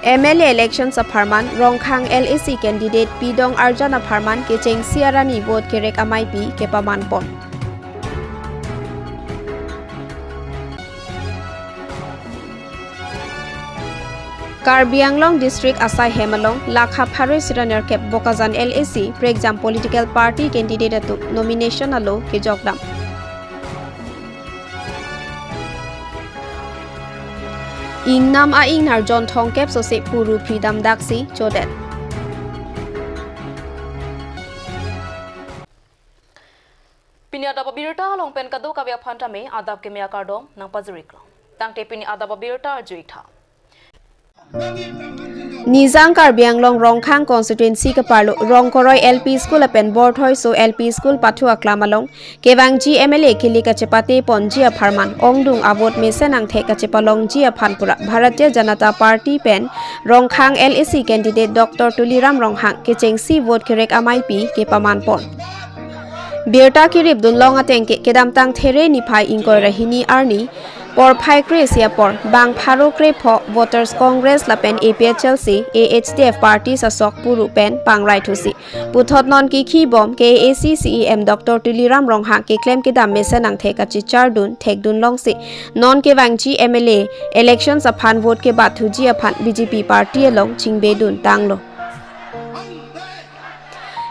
MLA election sa Pharman Rongkhang LAC candidate Pidong Arjana Pharman ke cheng siarani vote ke rek amai pi ke paman pon Karbi Anglong District Asai Hemalong Lakha Pharoi Siraner Kep Bokazan LAC Preexam political party candidate atu nomination alo ke jogdam Ing nam a ing nar John Thong Kep so se puru freedom daksi chodet Pini ada babirta long pen kado kavya phanta me adab ke mea kardom nang pazuriklo tangte pini ada babirta juitha Nizang Karbi Anglong Rongkhang constituency ke parlo Rongkoroi LP school apen board hoi so LP school pathu aklamalong kewangji MLA kili ka chepate ponji a Pharman ongdung avot mesenang the ka chepalong ji a Phanpura Bharatiya Janata Party pen Rongkhang LAC candidate Dr Tuliram Rongkhang ke chengsi vote kerek amai pi ke paman pon Birta kirip dunlong ateng ke kedam tang there ni phai ingkoi rahini arni por phai kresia por bang pharo kre pho voters congress lapen APHLC AHDF party sa sok puru pen pangrai thusi puthot non ki khi bom ke ACCEM Dr Tuliram Rongkhang ke claim ke dam mesen ang the ka chi char dun thek dun long si non ke wangchi MLA election sa phan vote ke bat thuji a phan BJP party along chingbe dun tanglo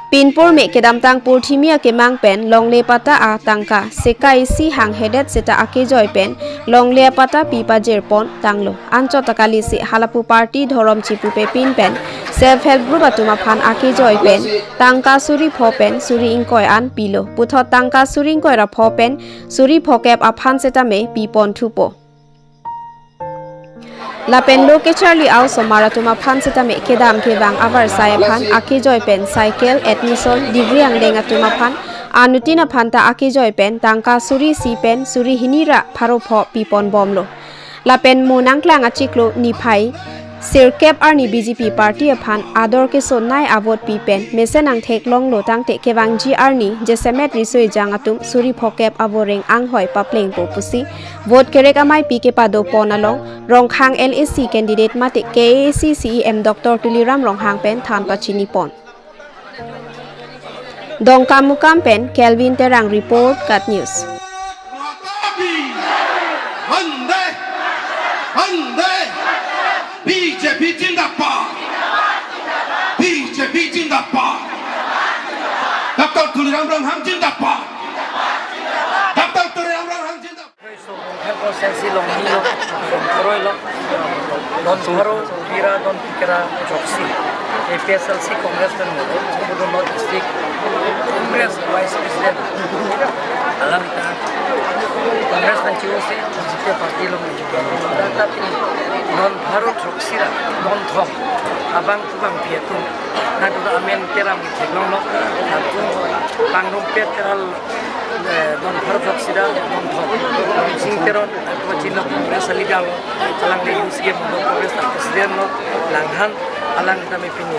Pinpur me kedam tang purthimia ke mang pen longle pata a tangka sekai si hang hedet seta ake joy pen longle pata pipa jerpon tanglo ancho takali si halapu party dhorom chipu pe pin pen self help group atuma phan ake joy pen tangka suri pho pen suri inkoi an pilo putho tangka suri inkoi ra pho pen suri phokep a phan seta me pipon thupo Lapen loke Charlie au somara tuma phan seta me kedam ke bang avar sai phan aki joy pen cycle admission degree ang denga tuma phan anutina phanta aki joy pen tangka suri si pen suri hinira pharo pho pipon bomlo Lapen monang klang achiklo ni phai Sirkep arni BJP party aphan ador ke sonnai avot pi pen mesenang thek long lo tang te kewangji arni jesemet risoi jangatum suri phokep aboreng ang hoi papleng po pusi vote kerek amai pi ke pado ponalong Rongkhang LAC candidate mate KACCEM Dr Tuliram Rongkhang pen than pachini pon Dongkam mukam pen Kelvin Terang report kat news BJP Jindabad BJP Jindabad Dr. Tuliram Rongkhang Jindabad Dr. Tuliram Rongkhang Jindabad sensi long hilo koroi lo don haro kira don kira joksi APSLC congressman Kudu North District Congress Vice President alam ka congressman COC BJP party lo tapi non haro joksi ra don thom abang tubang pietu na tu amen keram theglong lo atu pangrong pet keral don haro joksi ra don thom singteron atau Cina Congress legal alang le use game do Congress president no langhan alang kami pini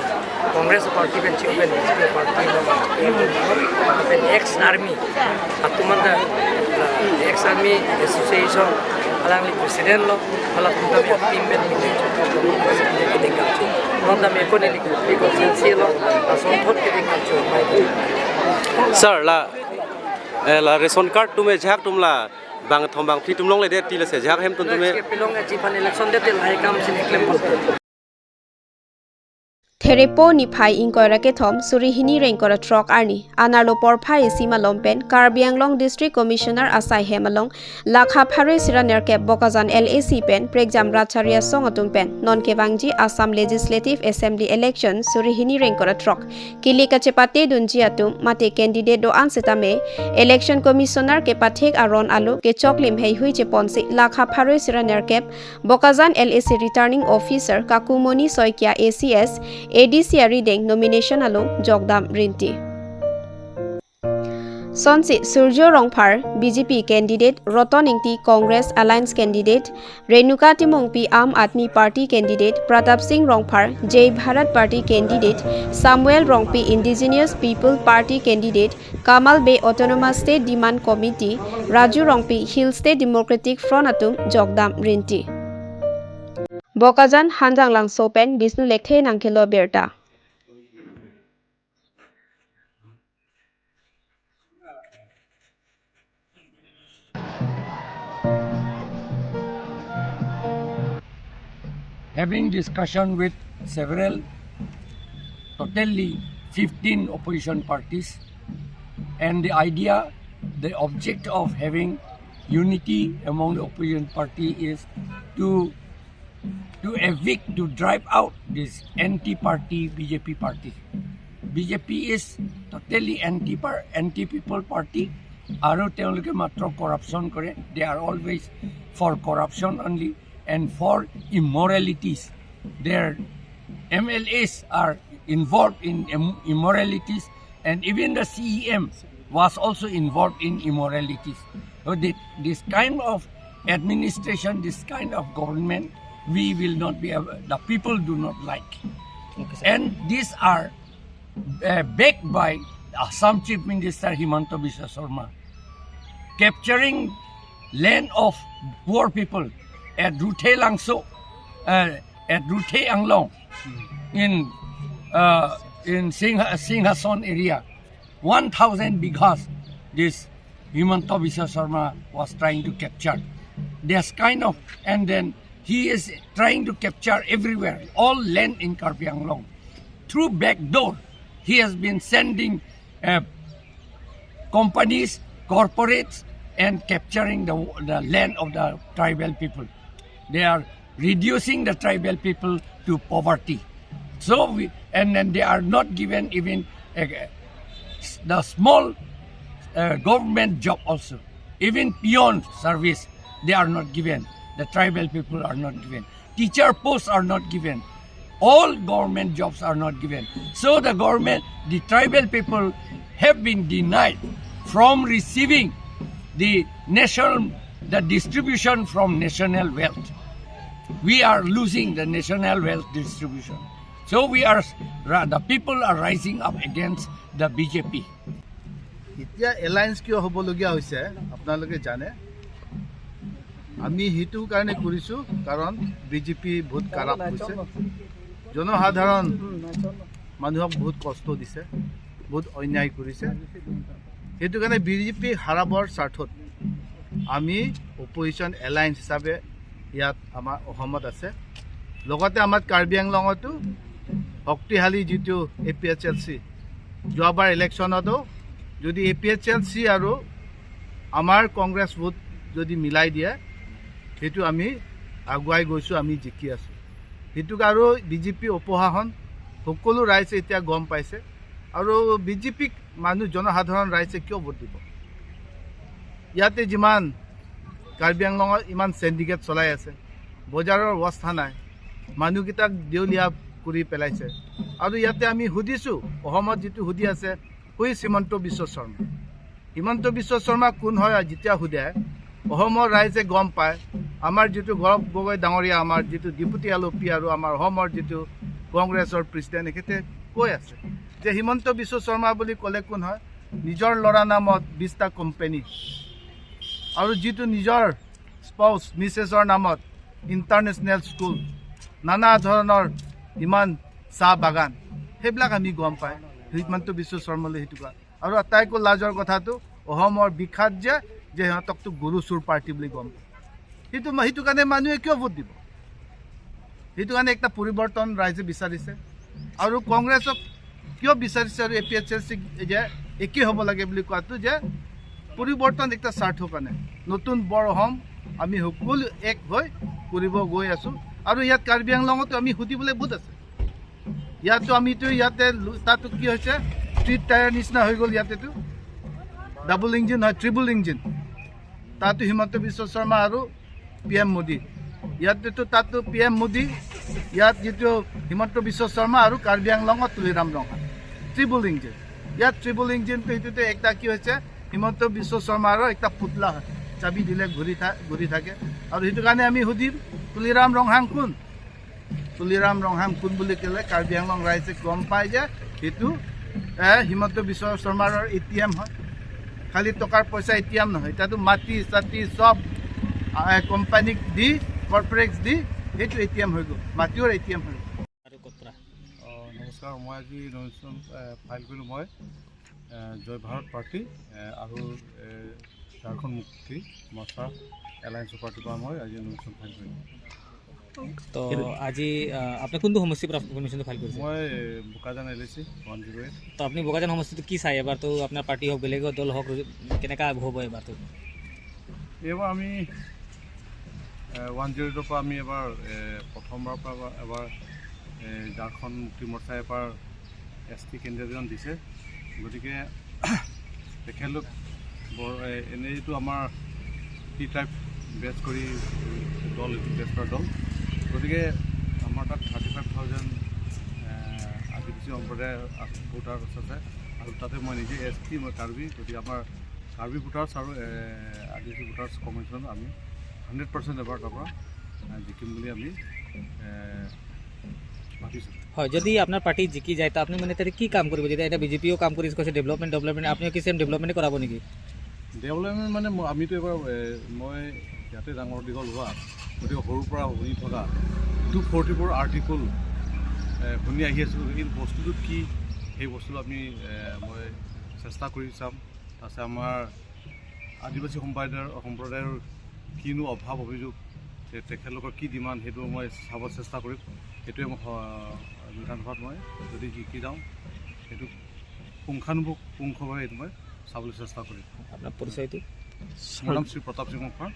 Congress party benci open party no pen ex army atau mana ex army association alang le president lo alang kami tim ben mini non da me ko ne ko sensi lo ason thot ke dingam sir la ration card tume jhak tumla bang thombang phi tumlong le de tila se jhak hem tun tume pilong e jipan election de lai kam sin claim Therepo ni phai ingkoi rake thom suri hini reng kora truck arni anarlo por phai sima lompen Karbi Anglong District Commissioner Asai Hemalong Lakha Pharoi Siraner Kep Bokazan LAC pen Preexam Ratcharia Songatung pen non kewangji Assam Legislative Assembly election suri hini reng kora truck kili ka chepate dunji atum mate candidate do ansetame election commissioner ke pathek aron alu ke choklim hei hui che ponsi Lakha Pharoi Siraner Kep Bokazan LAC returning officer Kakumoni Soikia ACS ADC reading nomination alo jogdam rinti Sonsi Surjo Rongphar BJP candidate Rotoningti Congress Alliance candidate Renuka Timongpi Aam Admi Party candidate Pratap Singh Rongphar Jai Bharat Party candidate Samuel Rongpi Indigenous People Party candidate Kamal Bay Autonomous State Demand Committee Raju Rongpi Hill State Democratic Front atum jogdam rinti Bokajan hanjang lang sopen Bisnu Lekthe nangkelo berta. Having discussion with several, totally 15 opposition parties, and the object of having unity among the opposition party is to evict, to drive out this anti-party BJP party. BJP is totally anti-people party. Aru teoloke matro corruption kore. They are always for corruption only and for immoralities. Their MLAs are involved in immoralities, and even the CEM was also involved in immoralities. So this kind of administration, this kind of government, we will not be able, the people do not like. And these are backed by Assam Chief Minister Himanta Biswa Sarma, capturing land of poor people at Ruthe Langso, at Ruthe Anglong, in Singhason area, 1,000 bighas. This Himanta Biswa Sarma was trying to capture. This kind of, and then he is trying to capture everywhere, all land in Karbi Anglong. Through back door, he has been sending companies, corporates, and capturing the land of the tribal people. They are reducing the tribal people to poverty. So and then they are not given even the small government job also. Even beyond service, they are not given. The tribal people are not given. Teacher posts are not given. All government jobs are not given. So the tribal people have been denied from receiving the distribution from national wealth. We are losing the national wealth distribution. So the people are rising up against the BJP. এতিয়া alliance কিয় হ'বলগীয়া হৈছে আপোনালোকে জানে আমি হিতু কাৰণে কৰিছো কাৰণ বিজেপি বহুত কাৰাপ হৈছে জনসাধাৰণ মানুহক বহুত কষ্ট দিছে বহুত অন্যায় কৰিছে হেতু কাৰণে বিজেপি হাৰাবৰ স্বাৰ্থত আমি অপজিশন এলায়েন্স হিচাপে ইয়াত আমাৰ অসমত আছে লগতে আমাৰ কাৰ্বি আংলঙতো শক্তিশালী যিটো এপিএচএলসি যোৱাবাৰ ইলেকশ্যনতো যদি এপিএচএলসি আৰু আমাৰ কংগ্ৰেছ ভোট যদি মিলাই দিয়ে হেতু আমি আগুৱাই গৈছো আমি জিকি আছো হেতু আৰু বিজেপি অপহাসন সকলো ৰাইজে এতিয়া গম পাইছে আৰু বিজেপিক মানুহ জনসাধাৰণ ৰাইজে কিয় ভোট দিব ইয়াতে যিমান কাৰ্বি আংলঙত ইমান সিন্ডিকেট চলাই আছে বজাৰৰ অৱস্থা নাই মানুহকেইটাক দেউলিয়া কৰি পেলাইছে আৰু ইয়াতে আমি সুধিছো অসমত যিটো সুধি আছে হুই হিমন্ত বিশ্ব শৰ্মা হিমন্ত বিশ্ব শৰ্মা কোন হয় যেতিয়া সুধে অসমৰ ৰাইজে গম পায় আমাৰ যিটো গৌৰৱ গগৈ ডাঙৰীয়া আমাৰ যিটো ডিপুটি এলপি আৰু আমাৰ অসমৰ যিটো কংগ্ৰেছৰ প্ৰেচিডেণ্ট এখেতে কৈ আছে যে হিমন্ত বিশ্ব শৰ্মা বুলি ক'লে কোন হয় নিজৰ ল'ৰা নামত 20টা কোম্পানী আৰু যিটো নিজৰ স্পাউছ মিছেছৰ নামত ইণ্টাৰনেশ্যনেল স্কুল নানা ধৰণৰ ইমান চাহ বাগান সেইবিলাক আমি গম পায় হিমন্ত বিশ্ব শৰ্মালৈ সেইটো কোৱা আৰু আটাইকৈ লাজৰ কথাটো অসমৰ বিখ্যাত যে সিহঁতকতো গুৰু চুৰ পাৰ্টি বুলি গম পায় সেইটো কাৰণে মানুহে কিয় ভোট দিব সেইটো কাৰণে একটা পৰিৱৰ্তন ৰাইজে বিচাৰিছে আৰু কংগ্ৰেছক কিয় বিচাৰিছে আৰু এপিএচএলসি যে একে হ'ব লাগে বুলি কোৱাটো যে পৰিৱৰ্তন একটা স্বাৰ্থ কাৰণে নতুন বৰ অসম আমি সকলো এক হৈ কৰিব গৈ আছো আৰু ইয়াত কাৰ্বি আংলঙতো আমি সুধিবলৈ বহুত আছে ইয়াতো আমিতো ইয়াতে তাতো কি হৈছে স্ট্ৰিট টায়াৰ নিচিনা হৈ গ'ল ইয়াতেতো ডাবল ইঞ্জিন হয় ট্ৰিপল ইঞ্জিন তাতো হিমন্ত বিশ্ব শৰ্মা আৰু PM মোদী ইয়াতেতো তাতো PM মোদী ইয়াত যিটো হিমন্ত বিশ্ব শৰ্মা আৰু কাৰ্বি আংলঙত তুলিৰাম ৰঙা ট্ৰিপল ইঞ্জিন ইয়াত ট্ৰিপল ইঞ্জিনটো এইটোতে একটা কি হৈছে হিমন্ত বিশ্ব শৰ্মাৰ একটা পুতলা হয় চাবি দিলে ঘূৰি থাকে আৰু সেইটো কাৰণে আমি সুধিম তুলিৰাম ৰংহাং কোন তুলিৰাম ৰংহাং কোন বুলি ক'লে কাৰ্বি আংলং ৰাইজে গম পায় যে সেইটো হিমন্ত বিশ্ব শৰ্মাৰ ATM হয় খালি টকাৰ পইচা ATM নহয় এটাতো মাটি চাটি সব কোম্পানীক দি কৰ্পৰেটছ দি এইটো ATM হৈ গ'ল মাটিৰ ATM হৈ গ'ল আৰু ক'ত পৰা নমস্কাৰ মই আজি নমিনেশ্যন ফাইল কৰিলোঁ মই জয় ভাৰত পাৰ্টি আৰু ঝাৰখণ্ড মুক্তি মৰ্চা এলায়েন্সৰ পাৰ্টিৰ পৰা মই আজি নমিনেশ্যন ফাইল কৰিলোঁ তো আজি আপুনি কোনটো সমষ্টিৰ পৰা নমিনেশ্যনটো ফাইল কৰিছে মই বোকাজান LAC 108 তো আপুনি বোকাজান সমষ্টিটো কি চাই এবাৰতো আপোনাৰ পাৰ্টি হওক বেলেগ দল হওক কেনেকুৱা হ'ব এবাৰতো এইবাৰ আমি 108ৰ পৰা আমি এবাৰ প্ৰথমবাৰৰ পৰা এবাৰ ঝাৰখণ্ড মুক্তি মৰ্চাই এবাৰ ST কেন্দ্ৰীয়জন দিছে গতিকে তেখেতলোক এনেইতো আমাৰ টি টাইপ বেচ কৰি দল এইটো বেচ কৰা দল গতিকে আমাৰ তাত 35,000 আদিবাসী সম্প্ৰদায়ৰ ভোটাৰ আছে আৰু তাতে মই নিজে ST মই কাৰ্বি গতিকে আমাৰ কাৰ্বি ভোটাৰ্ছ আৰু আদিবাসী ভোটাৰ্ছ কমিশ্যন আমি 100% এবাৰ তাৰ পৰা জিকিম বুলি আমি ভাবিছোঁ হয় যদি আপোনাৰ পাৰ্টি জিকি যায় তো আপুনি মানে তাতে কি কাম কৰিব যেতিয়া এটা বিজেপিও কাম কৰি কৈছে ডেভেলপমেণ্ট আপুনিও কি চেম ডেভেলপমেণ্টে কৰাব নেকি ডেভেলপমেণ্ট মানে আমিতো এবাৰ মই ইয়াতে ডাঙৰ দীঘল হোৱা গতিকে সৰুৰ পৰা শুনি থকা 244 আৰ্টিকল শুনি আহি আছোঁ এই বস্তুটো কি সেই বস্তুটো আমি মই চেষ্টা কৰি চাম তাৰপিছত আমাৰ আদিবাসী সম্প্ৰদায়ৰ কিনো অভাৱ অভিযোগ তেখেতলোকৰ কি ডিমাণ্ড সেইটো মই চাব চেষ্টা কৰিম সেইটোৱে মই বিধানসভাত মই যদি জিকি যাওঁ সেইটো পুংখানুপুংখভাৱে সেইটো মই চাবলৈ চেষ্টা কৰিম আপোনাৰ পৰিচয়টো মোৰ নাম শ্ৰী প্ৰতাপ সিং মুখাৰ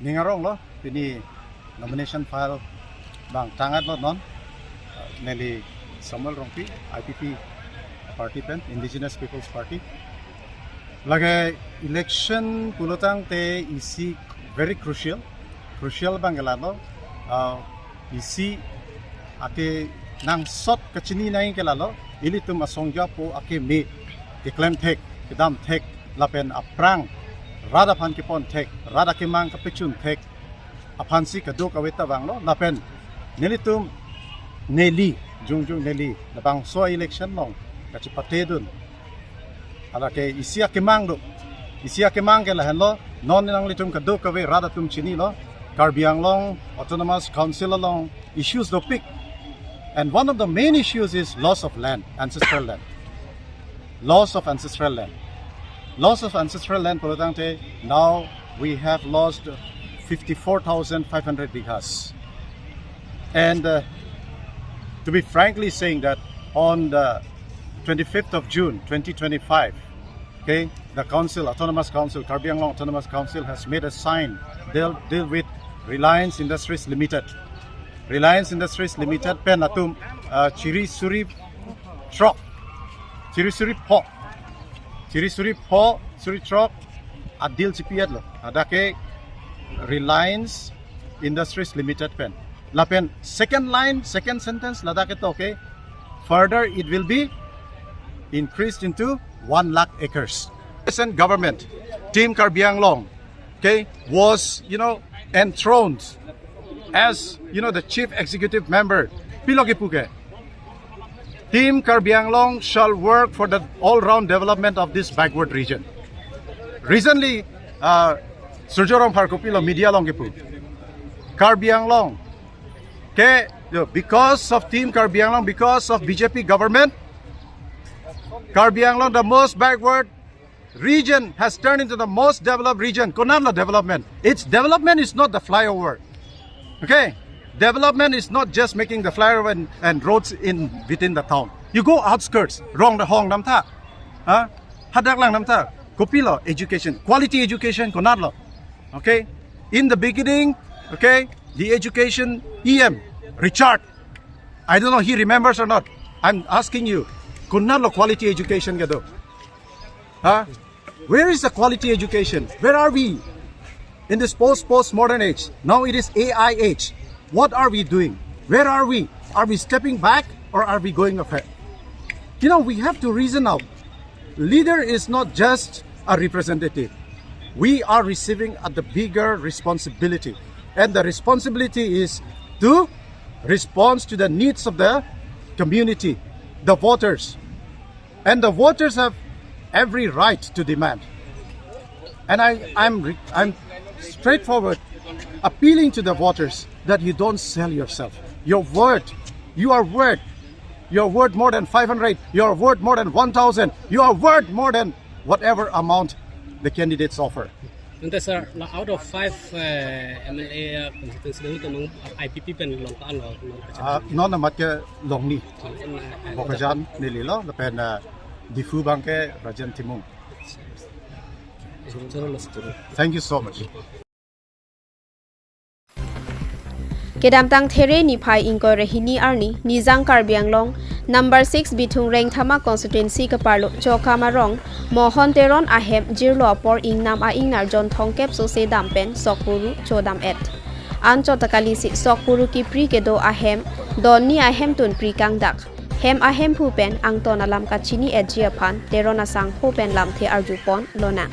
Ningarong lo pini nomination file bang tangat lo non neli Samuel Rongpi IPP party pen Indigenous People's Party lage election pulotang te isi very crucial bangelano isi ake nang sot kachini nai kelalo ilitum asongja po ake me declaim tek kedam tek lapen aprang Rada pan kipon tek, rada kimang kapichun tek, apansi kaduk awita banglo, lapen nilitum neli, jung neli, labang so election long, kachi patedun. Ala ke isia kimang ke lahen lo, non nilang litum kaduk awe rada tum chini lo, Karbiang long, autonomous council long, issues do pick. And one of the main issues is loss of land, ancestral land. Loss of ancestral land. Loss of ancestral land, now we have lost 54,500 bighas. And to be frankly saying that on the 25th of June 2025, okay, the council, Autonomous Council, Karbi Anglong Autonomous Council has made a sign deal with Reliance Industries Limited. Reliance Industries Limited, Penatum, Chiri Suri Truck, Chiri Suri Pok. Suri truck adil cipiat lo adake Reliance Industries Limited pen lapen second sentence ladake to okay further it will be increased into 1 lakh acres. Present government team Karbi Anglong okay was enthroned as the chief executive member Pilogipuke. Team Karbi Anglong shall work for the all-round development of this backward region. Recently, Surjorong Parkopilo media longipu. Karbi Anglong, okay, because of Team Karbi Anglong, because of BJP government, Karbi Anglong, the most backward region, has turned into the most developed region. Konamla development. Its development is not the flyover. Okay. Development is not just making the flyover and roads within the town. You go outskirts, wrong the hong namta, hadak lang namta. Kopilo education, quality education konadlo. Okay, in the beginning, okay, the education EM Richard. I don't know he remembers or not. I'm asking you, konadlo quality education gado. Where is the quality education? Where are we in this post-modern age? Now it is AI age. What are we doing? Where are we? Are we stepping back or are we going ahead? We have to reason out. Leader is not just a representative. We are receiving the bigger responsibility. And the responsibility is to respond to the needs of the community, the voters. And the voters have every right to demand. And I'm straightforward, appealing to the voters that you don't sell yourself. Your word, you are worth. You're worth more than 500. You're worth more than 1,000. You are worth more than whatever amount the candidates offer. And sir, out of 5 MLA constituency, IPP pen long ka ano? Non na matke long ni. Bokajan nililo, lapen difu bangke Rajan Timung. Thank you so much. Kedam tang there ni phai ingko rehini arni nizang karbiang long number 6 bitung reng thama constituency ka parlo choka marong mohon teron ahem jirlo por ingnam a ingnar jon thongkep so se dampen sokpuru chodam et an chotakali si sokpuru ki pri ke do ahem don ni ahem tun pri kang dak hem ahem phu pen ang ton alam ka chini et jia phan teron asang phu pen lam the arju pon lona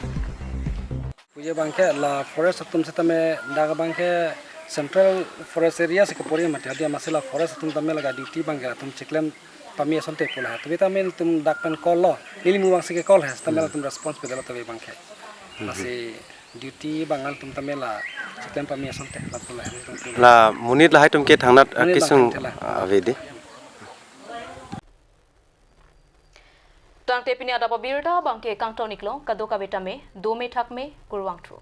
Puja bangke la forest tum setame daga bangke Central Forest Area se kapori mate adia masela forest tum tamel laga duty bangga tum chiklem pami asonte pula tu vitamin tum dakpen call lo nilimu bang se ke call has tamel tum response pedala tabe bangke masi duty bangal tum tamela chiklem pami asonte lapula la munit la hai tum ke thangnat kisung avedi Tang te pini ada babirda bangke kang tonik lo kado kabeta me do me thak me kurwang tru